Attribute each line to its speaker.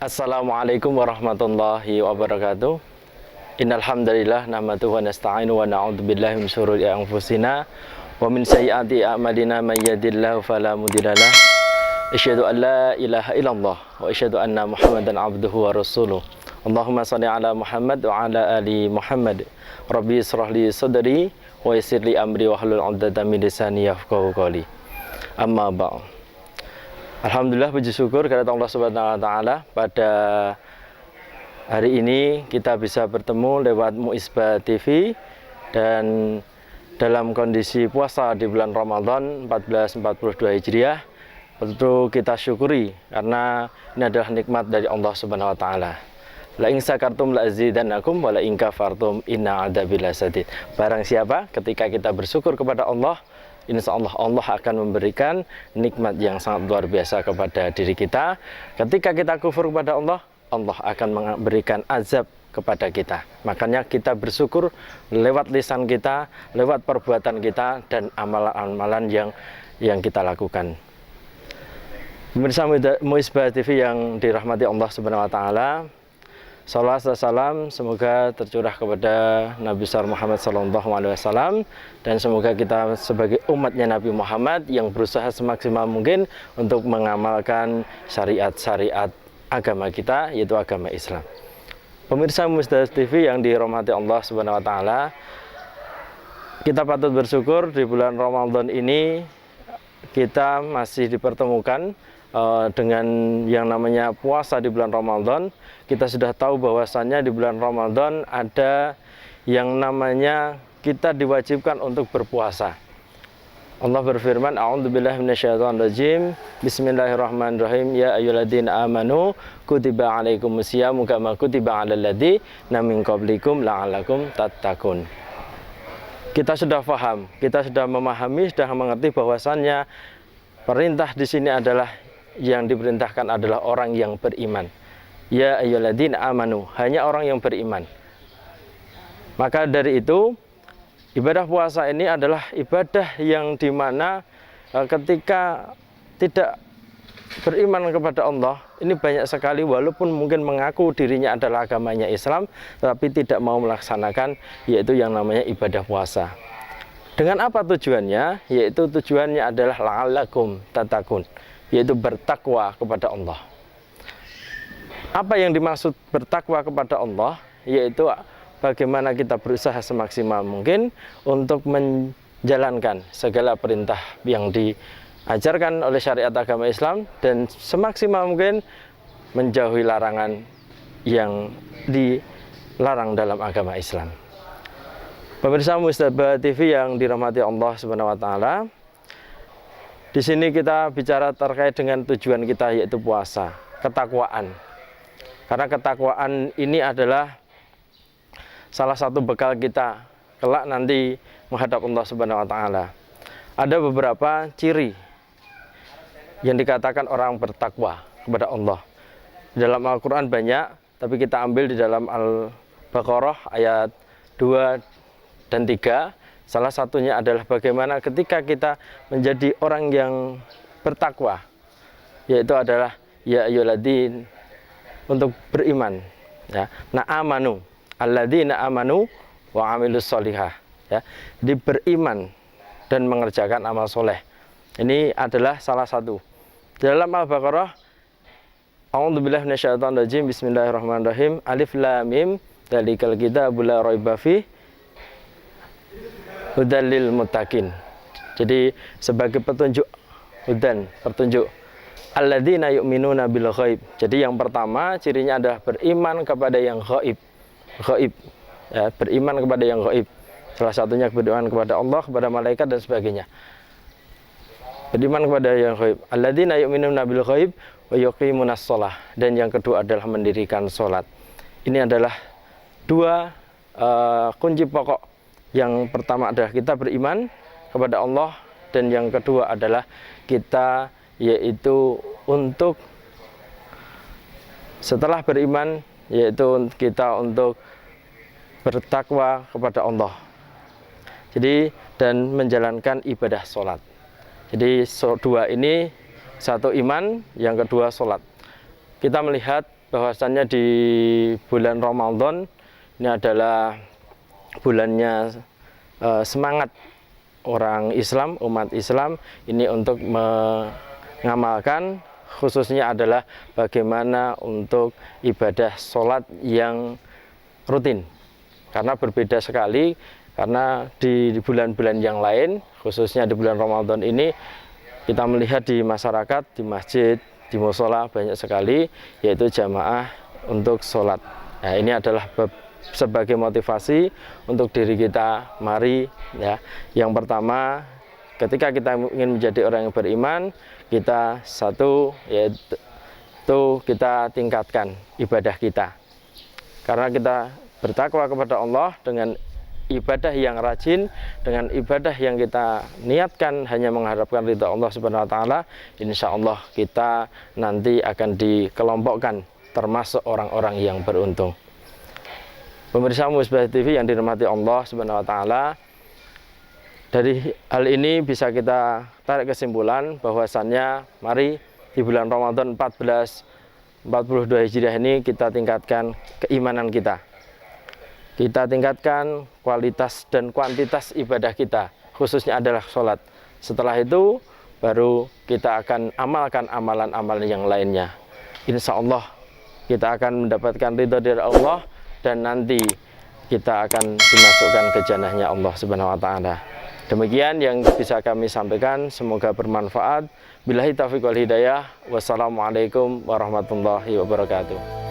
Speaker 1: Assalamualaikum warahmatullahi wabarakatuh. Innal hamdalillah nahmaduhu wa nasta'inu wa na'udzu billahi min syururi anfusina wa min sayyiati a'malina may yahdihillahu fala mudhillalah. Asyhadu an la ilaha illallah wa asyhadu anna Muhammadan abduhu wa rasuluh. Allahumma shalli ala Muhammad wa ala ali Muhammad. Rabbi ishrah li sadri wa yassir li amri wa hlul 'uqdatam min lisani yafqahu qawli. Amma ba'd. Alhamdulillah, puji syukur kepada Allah Subhanahu wa taala, pada hari ini kita bisa bertemu lewat Muisbah TV dan dalam kondisi puasa di bulan Ramadan 1442 Hijriah. Tentu kita syukuri karena ini adalah nikmat dari Allah Subhanahu wa taala. La in syakartum la azidannakum wa la in kafartum inna adzabi lasyadid. Barang siapa ketika kita bersyukur kepada Allah, insya Allah Allah akan memberikan nikmat yang sangat luar biasa kepada diri kita. Ketika kita kufur kepada Allah, Allah akan memberikan azab kepada kita. Makanya kita bersyukur lewat lisan kita, lewat perbuatan kita, dan amalan-amalan yang kita lakukan. Pemirsa Muisbah TV yang dirahmati Allah Subhanahu wa taala, salawat dan salam semoga tercurah kepada Nabi besar Muhammad SAW, dan semoga kita sebagai umatnya Nabi Muhammad yang berusaha semaksimal mungkin untuk mengamalkan syariat-syariat agama kita, yaitu agama Islam. Pemirsa Muisbah TV yang dirahmati Allah Subhanahu wa taala, kita patut bersyukur di bulan Ramadan ini kita masih dipertemukan dengan yang namanya puasa di bulan Ramadan. Kita sudah tahu bahwasannya di bulan Ramadan ada yang namanya kita diwajibkan untuk berpuasa. Allah berfirman, a'udzubillahi minasyaitonirrajim, bismillahirrahmanirrahim, ya ayyuhalladzina amanu kutiba alaikumusyamu kama kutiba alal ladzina min qablikum la'allakum tattaqun. Kita sudah paham, kita sudah memahami, sudah mengerti bahwasannya perintah di sini adalah yang diperintahkan adalah orang yang beriman. Ya ayyuhalladzina amanu, hanya orang yang beriman. Maka dari itu, ibadah puasa ini adalah ibadah yang dimana ketika tidak beriman kepada Allah, ini banyak sekali walaupun mungkin mengaku dirinya adalah agamanya Islam, tapi tidak mau melaksanakan yaitu yang namanya ibadah puasa. Dengan apa tujuannya? Yaitu tujuannya adalah la'allakum tattaqun, yaitu bertakwa kepada Allah. Apa yang dimaksud bertakwa kepada Allah? Yaitu bagaimana kita berusaha semaksimal mungkin untuk menjalankan segala perintah yang diajarkan oleh syariat agama Islam dan semaksimal mungkin menjauhi larangan yang dilarang dalam agama Islam. Pemirsa Muisbah TV yang dirahmati Allah Subhanahu wa taala, di sini kita bicara terkait dengan tujuan kita, yaitu puasa, ketakwaan. Karena ketakwaan ini adalah salah satu bekal kita kelak nanti menghadap Allah Subhanahu wa taala. Ada beberapa ciri yang dikatakan orang bertakwa kepada Allah. Dalam Al-Qur'an banyak, tapi kita ambil di dalam Al-Baqarah ayat 2 dan 3. Salah satunya adalah bagaimana ketika kita menjadi orang yang bertakwa, yaitu adalah ya ayyuhalladzina, untuk beriman, ya. Nah, amanu, alladzina amanu wa amilus sholihah, ya. Jadi beriman dan mengerjakan amal soleh. Ini adalah salah satu. Dalam Al-Baqarah, a'udzubillahi minasyaitonirrajim, bismillahirrahmanirrahim, alif lam mim, dzalikal kitabul la raiba fihi hudan lil muttaqin. Jadi sebagai petunjuk, hudan, petunjuk, alladzina yu'minuna bil ghaib. Jadi yang pertama cirinya adalah beriman kepada yang ghaib. Ghaib, ya, beriman kepada yang ghaib. Salah satunya beriman kepada Allah, kepada malaikat dan sebagainya. Beriman kepada yang ghaib. Alladzina yu'minuna bil ghaib wa yuqimunas shalah. Dan yang kedua adalah mendirikan salat. Ini adalah dua kunci pokok. Yang pertama adalah kita beriman kepada Allah, dan yang kedua adalah kita yaitu untuk setelah beriman, yaitu kita untuk bertakwa kepada Allah. Jadi dan menjalankan ibadah sholat. Jadi dua ini, satu iman, yang kedua sholat. Kita melihat bahwasannya di bulan Ramadan ini adalah bulannya semangat orang Islam, umat Islam ini untuk mengamalkan, khususnya adalah bagaimana untuk ibadah sholat yang rutin. Karena berbeda sekali, karena di bulan-bulan yang lain, khususnya di bulan Ramadan ini, kita melihat di masyarakat, di masjid, di musola banyak sekali, yaitu jamaah untuk sholat. Nah, ini adalah sebagai motivasi untuk diri kita. Mari ya, yang pertama, ketika kita ingin menjadi orang yang beriman, kita satu, yaitu kita tingkatkan ibadah kita. Karena kita bertakwa kepada Allah dengan ibadah yang rajin, dengan ibadah yang kita niatkan hanya mengharapkan ridha Allah Subhanahu wa taala, insya Allah kita nanti akan dikelompokkan termasuk orang-orang yang beruntung. Pemirsa Musbah TV yang dirahmati Allah Subhanahu wa taala, dari hal ini bisa kita tarik kesimpulan bahwasannya mari di bulan Ramadan 1442 Hijriah ini kita tingkatkan keimanan kita. Kita tingkatkan kualitas dan kuantitas ibadah kita, khususnya adalah sholat. Setelah itu, baru kita akan amalkan amalan-amalan yang lainnya. Insya Allah, kita akan mendapatkan ridha dari Allah, dan nanti kita akan dimasukkan ke jannahnya Allah Subhanahu wa taala. Demikian yang bisa kami sampaikan, semoga bermanfaat. Billahi taufiq wal hidayah. Wassalamualaikum warahmatullahi wabarakatuh.